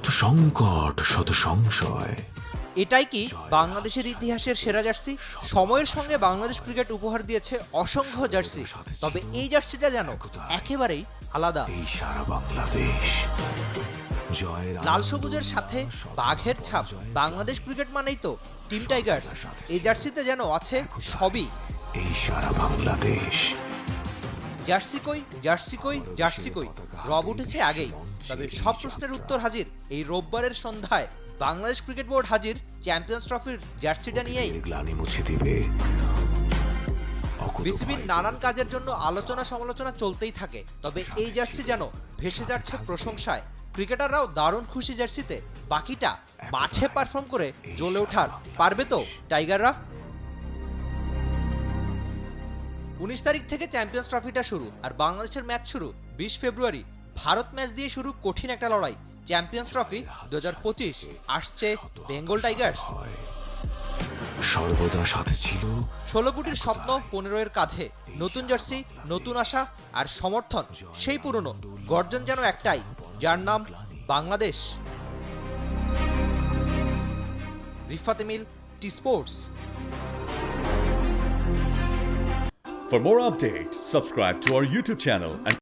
শত সংকট শত সংশয়। এটাই কি বাংলাদেশের ইতিহাসের সেরা জার্সি? সময়ের সঙ্গে বাংলাদেশ ক্রিকেট উপহার দিয়েছে অসংখ্য জার্সি, তবে এই জার্সিটা যেন একেবারেই আলাদা। এই সারা বাংলাদেশ জয়ের লাল সবুজের সাথে বাঘের ছাপ। বাংলাদেশ ক্রিকেট মানেই তো টিম টাইগার্স। এই জার্সিতে যেন আছে সবই। এই সারা বাংলাদেশ। জার্সি কই, জার্সি কই, জার্সি কই, রব উঠেছে আগেই। তবে সব প্রশ্নের উত্তর হাজির এই রোববারের সন্ধ্যায়। বাংলাদেশ ক্রিকেট বোর্ড হাজির চ্যাম্পিয়ন্স ট্রফির জার্সিটা নিয়েই। গ্লানি মুছে দিবে। বিসিবির নানান কাজের জন্য আলোচনা সমালোচনা চলতেই থাকে, তবে এই জার্সি যেন ভেসে যাচ্ছে প্রশংসায়। ক্রিকেটাররাও দারুণ খুশি জার্সিতে। বাকিটা মাঠে পারফর্ম করে জ্বলে ওঠার পারবে তো টাইগাররা। 19 তারিখ থেকে চ্যাম্পিয়ন্স ট্রফিটা শুরু, আর বাংলাদেশের ম্যাচ শুরু 20 ফেব্রুয়ারি। ভারত ম্যাচ দিয়ে শুরু কঠিন একটা লড়াই। চ্যাম্পিয়ন্স ট্রফি 2025 আসছে বেঙ্গল টাইগার্স। সর্বদা সাথে ছিল 16 কোটির স্বপ্ন 15 এর কাঁধে। নতুন জার্সি, নতুন আশা আর সমর্থন সেই পুরনো। গর্জন যেন একটাই, যার নাম Bangladesh. Rifat Emil, T Sports. For more updates, subscribe to our YouTube channel and